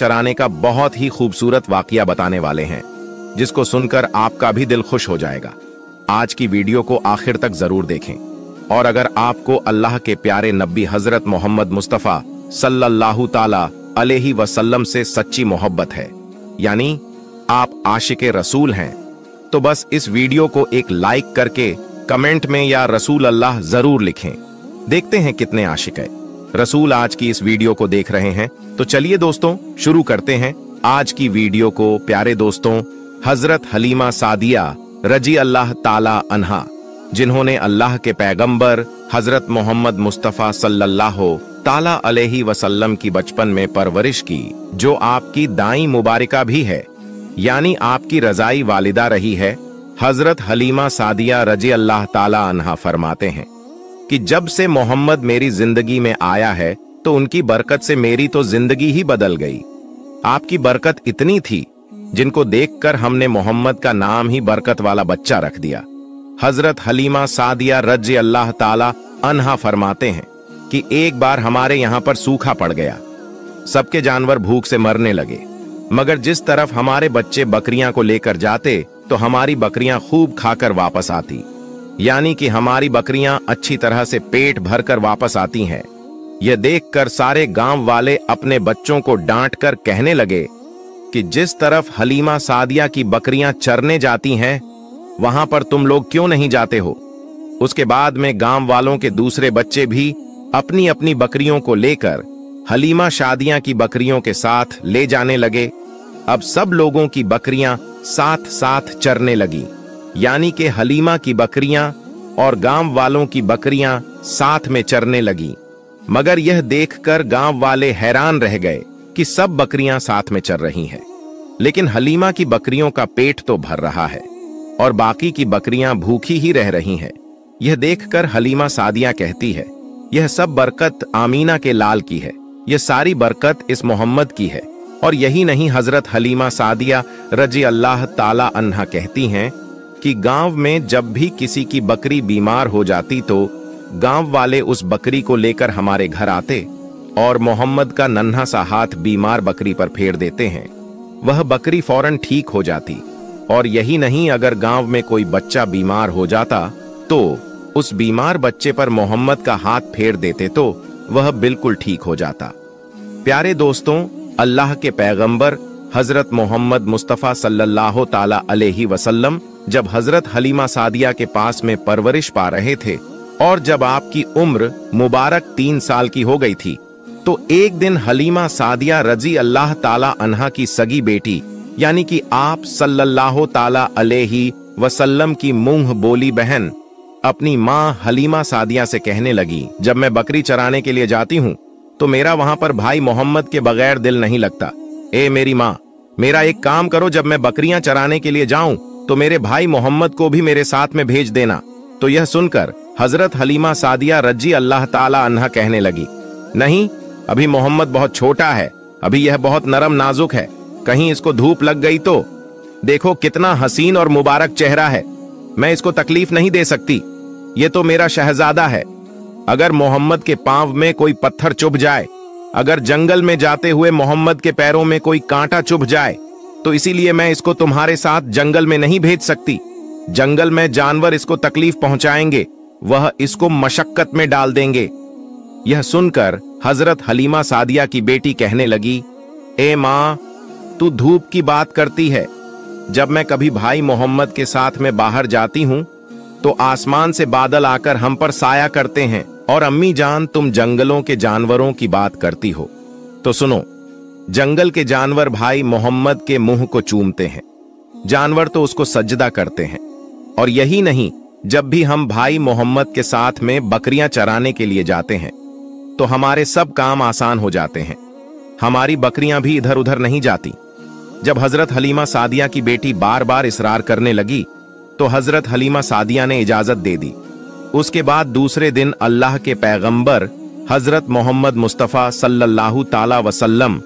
चराने का बहुत ही खूबसूरत वाकया बताने वाले हैं, जिसको सुनकर आपका भी दिल खुश हो जाएगा। आज की वीडियो को आखिर तक जरूर देखें। और अगर आपको अल्लाह के प्यारे नबी हजरत मोहम्मद मुस्तफ़ा सल्लल्लाहु ताला अलैहि वसल्लम से सच्ची मोहब्बत है, यानी आप आशिके रसूल हैं, तो बस इस वीडियो को एक लाइक करके कमेंट में या रसूल अल्लाह जरूर लिखें। देखते हैं कितने आशिक रसूल आज की इस वीडियो को देख रहे हैं। तो चलिए दोस्तों, शुरू करते हैं आज की वीडियो को। प्यारे दोस्तों, हजरत हलीमा सादिया रजी अल्लाह ताला अन्हा, जिन्होंने अल्लाह के पैगंबर हजरत मोहम्मद मुस्तफ़ा सल्लल्लाहु ताला अलैहि वसल्लम की बचपन में परवरिश की, जो आपकी दाई मुबारका भी है, यानी आपकी रजाई वालिदा रही है। हजरत हलीमा सादिया रजी अल्लाह ताला अन्हा फरमाते हैं कि जब से मोहम्मद मेरी जिंदगी में आया है तो उनकी बरकत से मेरी तो जिंदगी ही बदल गई। आपकी बरकत इतनी थी जिनको देखकर हमने मोहम्मद का नाम ही बरकत वाला बच्चा रख दिया। हजरत हलीमा सादिया रजी अल्लाह ताला अन्हा फरमाते हैं कि एक बार हमारे यहाँ पर सूखा पड़ गया, सबके जानवर भूख से मरने लगे, मगर जिस तरफ हमारे बच्चे बकरियां को लेकर जाते तो हमारी बकरियां खूब खाकर वापस आती, यानी कि हमारी बकरियां अच्छी तरह से पेट भरकर वापस आती हैं। यह देखकर सारे गांव वाले अपने बच्चों को डांटकर कहने लगे कि जिस तरफ हलीमा सादिया की बकरियां चरने जाती हैं, वहां पर तुम लोग क्यों नहीं जाते हो। उसके बाद में गांव वालों के दूसरे बच्चे भी अपनी अपनी बकरियों को लेकर हलीमा सादिया की बकरियों के साथ ले जाने लगे। अब सब लोगों की बकरियां साथ साथ चरने लगी, यानी कि हलीमा की बकरियां और गांव वालों की बकरियां साथ में चरने लगी। मगर यह देखकर गांव वाले हैरान रह गए कि सब बकरियां साथ में चर रही हैं, लेकिन हलीमा की बकरियों का पेट तो भर रहा है और बाकी की बकरियां भूखी ही रह रही हैं। यह देखकर हलीमा सादिया कहती है, यह सब बरकत आमीना के लाल की है, यह सारी बरकत इस मोहम्मद की है। और यही नहीं, हजरत हलीमा सादिया रजी अल्लाह ताला अन्हा कहती हैं कि गांव में जब भी किसी की बकरी बीमार हो जाती तो गांव वाले उस बकरी को लेकर हमारे घर आते और मोहम्मद का नन्हा सा हाथ बीमार बकरी पर फेर देते हैं, वह बकरी फौरन ठीक हो जाती। और यही नहीं, अगर गांव में कोई बच्चा बीमार हो जाता तो उस बीमार बच्चे पर मोहम्मद का हाथ फेर देते तो वह बिल्कुल ठीक हो जाता। प्यारे दोस्तों, अल्लाह के पैगंबर हजरत मोहम्मद मुस्तफ़ा सल्लल्लाहु ताला अलैहि वसल्लम जब हजरत हलीमा सादिया के पास में परवरिश पा रहे थे और जब आपकी उम्र मुबारक 3 साल की हो गई थी, तो एक दिन हलीमा सादिया रजी अल्लाह ताला अन्हा की सगी बेटी, यानी कि आप सल्लल्लाहु ताला अलैहि वसल्लम की मुंह बोली बहन अपनी माँ हलीमा सादिया से कहने लगी, जब मैं बकरी चराने के लिए जाती हूँ तो मेरा वहां पर भाई मोहम्मद के बगैर दिल नहीं लगता। ए मेरी माँ, मेरा एक काम करो, जब मैं बकरियां चराने के लिए जाऊं तो मेरे भाई मोहम्मद को भी मेरे साथ में भेज देना। तो यह सुनकर हजरत हलीमा सादिया रजी अल्लाह ताला अन्हा कहने लगी, नहीं, अभी मोहम्मद बहुत छोटा है, अभी यह बहुत नरम नाजुक है, कहीं इसको धूप लग गई तो देखो कितना हसीन और मुबारक चेहरा है, मैं इसको तकलीफ नहीं दे सकती, ये तो मेरा शहजादा है। अगर मोहम्मद के पांव में कोई पत्थर चुभ जाए, अगर जंगल में जाते हुए मोहम्मद के पैरों में कोई कांटा चुभ जाए, तो इसीलिए मैं इसको तुम्हारे साथ जंगल में नहीं भेज सकती। जंगल में जानवर इसको तकलीफ पहुंचाएंगे, वह इसको मशक्कत में डाल देंगे। यह सुनकर हजरत हलीमा सादिया की बेटी कहने लगी, ए माँ, तू धूप की बात करती है, जब मैं कभी भाई मोहम्मद के साथ में बाहर जाती हूं तो आसमान से बादल आकर हम पर साया करते हैं, और अम्मी जान, तुम जंगलों के जानवरों की बात करती हो। तो सुनो, जंगल के जानवर भाई मोहम्मद के मुंह को चूमते हैं, जानवर तो उसको सजदा करते हैं। और यही नहीं, जब भी हम भाई मोहम्मद के साथ में बकरियां चराने के लिए जाते हैं तो हमारे सब काम आसान हो जाते हैं, हमारी बकरियां भी इधर उधर नहीं जाती। जब हजरत हलीमा सादिया की बेटी बार बार इसरार करने लगी तो हजरत हलीमा सादिया ने इजाजत दे दी। उसके बाद दूसरे दिन अल्लाह के पैगंबर हजरत मोहम्मद मुस्तफ़ा सल्लल्लाहु ताला वसल्लम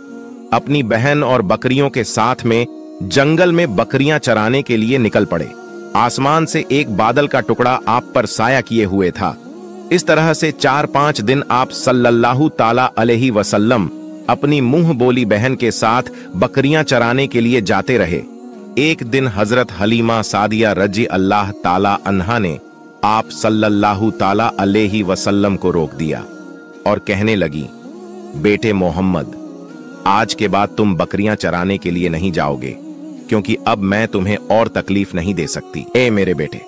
अपनी बहन और बकरियों के साथ में जंगल में बकरियां चराने के लिए निकल पड़े। आसमान से एक बादल का टुकड़ा आप पर साया किए हुए था। इस तरह से 4-5 दिन आप सल्लल्लाहु ताला अलैहि वसल्लम अपनी मुंह बोली बहन के साथ बकरियां चराने के लिए जाते रहे। एक दिन हजरत हलीमा सादिया रजी अल्लाह ताला अन्हा ने आप सल्लल्लाहु ताला अलैहि वसल्लम को रोक दिया और कहने लगी, बेटे मोहम्मद, आज के बाद तुम बकरियां चराने के लिए नहीं जाओगे, क्योंकि अब मैं तुम्हें और तकलीफ नहीं दे सकती। ए मेरे बेटे,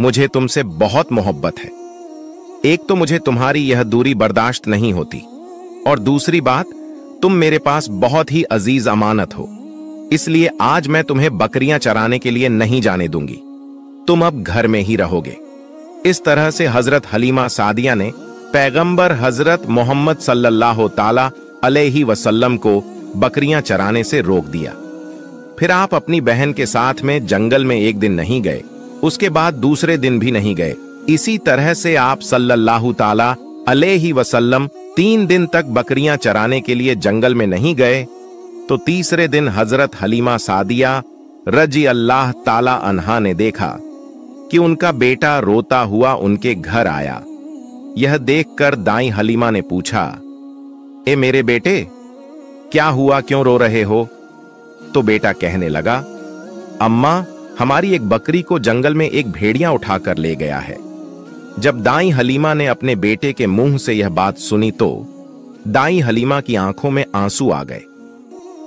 मुझे तुमसे बहुत मोहब्बत है। एक तो मुझे तुम्हारी यह दूरी बर्दाश्त नहीं होती, और दूसरी बात, तुम मेरे पास बहुत ही अजीज अमानत हो, इसलिए आज मैं तुम्हें बकरियां चराने के लिए नहीं जाने दूंगी। तुम अब घर में ही रहोगे। इस तरह से हजरत हलीमा सादिया ने पैगंबर हजरत मोहम्मद सल्लल्लाहु ताला अलैहि वसल्लम को बकरियां चराने से रोक दिया। फिर आप अपनी बहन के साथ में जंगल में एक दिन नहीं गए, उसके बाद दूसरे दिन भी नहीं गए। इसी तरह से आप सल्लल्लाहु ताला अलैहि वसल्लम 3 दिन तक बकरियां चराने के लिए जंगल में नहीं गए, तो तीसरे दिन हजरत हलीमा सादिया रजी अल्लाह ताला अन्हा ने देखा कि उनका बेटा रोता हुआ उनके घर आया। यह देखकर दाई हलीमा ने पूछा, ए मेरे बेटे, क्या हुआ, क्यों रो रहे हो? तो बेटा कहने लगा, अम्मा, हमारी एक बकरी को जंगल में एक भेड़िया उठाकर ले गया है। जब दाई हलीमा ने अपने बेटे के मुंह से यह बात सुनी तो दाई हलीमा की आंखों में आंसू आ गए।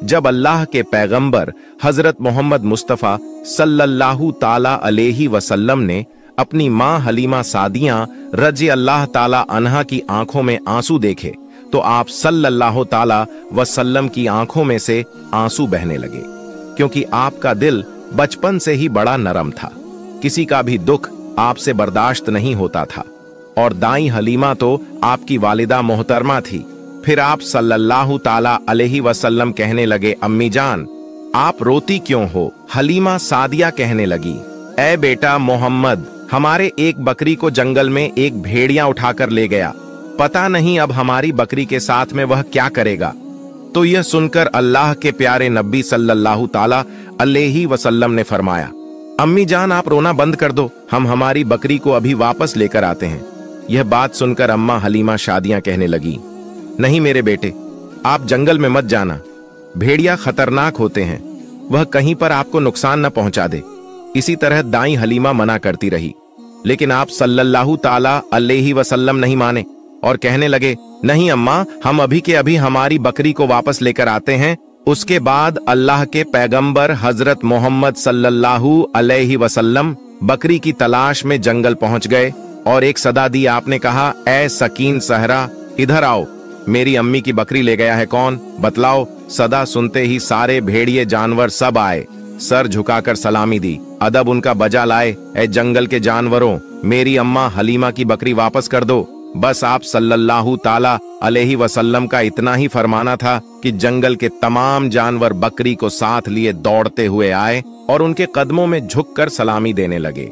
जब अल्लाह के पैगंबर हजरत मोहम्मद मुस्तफा सल्लल्लाहु ताला अलैहि वसल्लम ने अपनी मां हलीमा सादिया रजी अल्लाह ताला अन्हा की आंखों में आंसू देखे, तो आप सल्लल्लाहु ताला वसल्लम की आंखों में से आंसू बहने लगे, क्योंकि आपका दिल बचपन से ही बड़ा नरम था। किसी का भी दुख आपसे बर्दाश्त नहीं होता था, और दाई हलीमा तो आपकी वालिदा मोहतरमा थी। फिर आप सल्लल्लाहु ताला अलैहि वसल्लम कहने लगे, अम्मी जान, आप रोती क्यों हो? हलीमा सादिया कहने लगी, ऐ बेटा मोहम्मद, हमारे एक बकरी को जंगल में एक भेड़िया उठाकर ले गया, पता नहीं अब हमारी बकरी के साथ में वह क्या करेगा। तो यह सुनकर अल्लाह के प्यारे नबी सल्लल्लाहु ताला अलैहि वसल्लम ने फरमाया, अम्मी जान, आप रोना बंद कर दो, हम हमारी बकरी को अभी वापस लेकर आते हैं। यह बात सुनकर अम्मा हलीमा शादियां कहने लगी, नहीं मेरे बेटे, आप जंगल में मत जाना, भेड़िया खतरनाक होते हैं, वह कहीं पर आपको नुकसान न पहुंचा दे। इसी तरह दाई हलीमा मना करती रही, लेकिन आप सल्लल्लाहु ताला अलैहि वसल्लम नहीं माने और कहने लगे, नहीं अम्मा, हम अभी के अभी हमारी बकरी को वापस लेकर आते हैं। उसके बाद अल्लाह के पैगंबर हजरत मोहम्मद सल्लल्लाहु अलैहि वसल्लम बकरी की तलाश में जंगल पहुंच गए और एक सदा दी। आपने कहा, ऐ सकीन सहरा, इधर आओ, मेरी अम्मी की बकरी ले गया है कौन, बतलाओ। सदा सुनते ही सारे भेड़िए जानवर सब आए, सर झुकाकर सलामी दी, अदब उनका बजा लाए, ऐ जंगल के जानवरों, मेरी अम्मा हलीमा की बकरी वापस कर दो। बस आप सल्लल्लाहु ताला अलैहि वसल्लम का इतना ही फरमाना था कि जंगल के तमाम जानवर बकरी को साथ लिए दौड़ते हुए आए और उनके कदमों में झुककर सलामी देने लगे।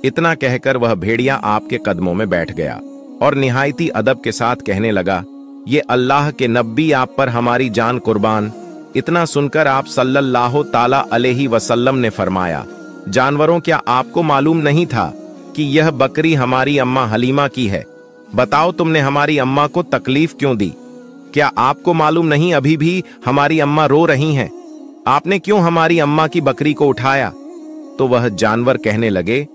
इतना कहकर वह भेड़िया आपके कदमों में बैठ गया और निहायती अदब के साथ कहने लगा, ये अल्लाह के नबी, आप पर हमारी जान कुर्बान। इतना सुनकर आप सल्लल्लाहु ताला अलैहि वसल्लम ने फरमाया, जानवरों, क्या आपको मालूम नहीं था कि यह बकरी हमारी अम्मा हलीमा की है? बताओ, तुमने हमारी अम्मा को तकलीफ क्यों दी? क्या आपको मालूम नहीं अभी भी हमारी अम्मा रो रही हैं? आपने क्यों हमारी अम्मा की बकरी को उठाया? तो वह जानवर कहने लगे,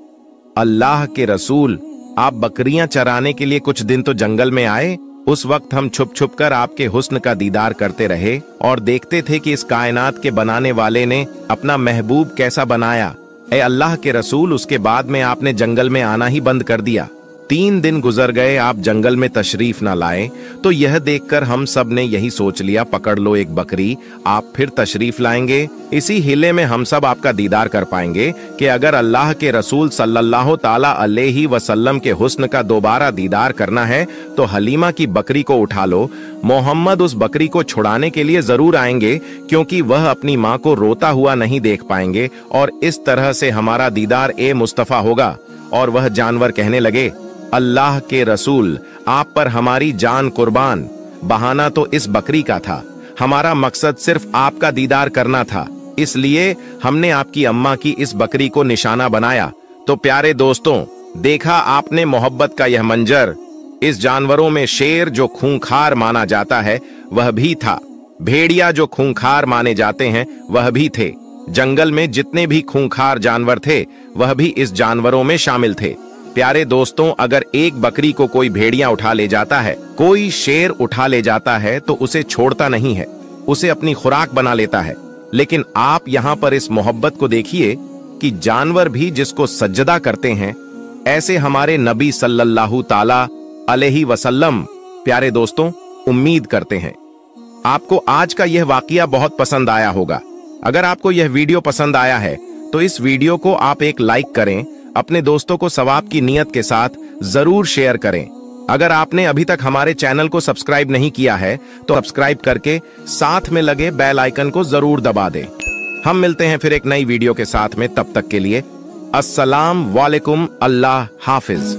अल्लाह के रसूल, आप बकरियां चराने के लिए कुछ दिन तो जंगल में आए, उस वक्त हम छुप छुप कर आपके हुस्न का दीदार करते रहे और देखते थे कि इस कायनात के बनाने वाले ने अपना महबूब कैसा बनाया। ऐ अल्लाह के रसूल, उसके बाद में आपने जंगल में आना ही बंद कर दिया। 3 दिन गुजर गए, आप जंगल में तशरीफ ना लाए, तो यह देखकर हम सब ने यही सोच लिया, पकड़ लो एक बकरी, आप फिर तशरीफ लाएंगे, इसी हिले में हम सब आपका दीदार कर पाएंगे कि अगर अल्लाह के रसूल सल्लल्लाहु ताला अलैहि वसल्लम के हुस्न का दोबारा दीदार करना है तो हलीमा की बकरी को उठा लो। मोहम्मद उस बकरी को छुड़ाने के लिए जरूर आएंगे, क्योंकि वह अपनी माँ को रोता हुआ नहीं देख पाएंगे, और इस तरह से हमारा दीदार ए मुस्तफा होगा। और वह जानवर कहने लगे, अल्लाह के रसूल, आप पर हमारी जान कुर्बान, बहाना तो इस बकरी का था, हमारा मकसद सिर्फ आपका दीदार करना था, इसलिए हमने आपकी अम्मा की इस बकरी को निशाना बनाया। तो प्यारे दोस्तों, देखा आपने मोहब्बत का यह मंजर। इस जानवरों में शेर जो खूंखार माना जाता है वह भी था, भेड़िया जो खूंखार माने जाते हैं वह भी थे। जंगल में जितने भी खूंखार जानवर थे वह भी इस जानवरों में शामिल थे। प्यारे दोस्तों, अगर एक बकरी को कोई भेड़िया उठा ले जाता है, कोई शेर उठा ले जाता है तो उसे छोड़ता नहीं है, उसे अपनी खुराक बना लेता है। लेकिन आप यहाँ पर इस मोहब्बत को देखिए कि जानवर भी जिसको सजदा करते हैं, ऐसे हमारे नबी सल्लल्लाहु ताला अलैहि वसल्लम प्यारे दोस्तों उम्मीद करते हैं। आपको आज का यह वाकया बहुत पसंद आया होगा। अगर आपको यह वीडियो पसंद आया है तो इस वीडियो को आप एक लाइक करें, अपने दोस्तों को सवाब की नीयत के साथ जरूर शेयर करें। अगर आपने अभी तक हमारे चैनल को सब्सक्राइब नहीं किया है तो सब्सक्राइब करके साथ में लगे बेल आइकन को जरूर दबा दें। हम मिलते हैं फिर एक नई वीडियो के साथ में, तब तक के लिए अस्सलाम वालेकुम, अल्लाह हाफिज।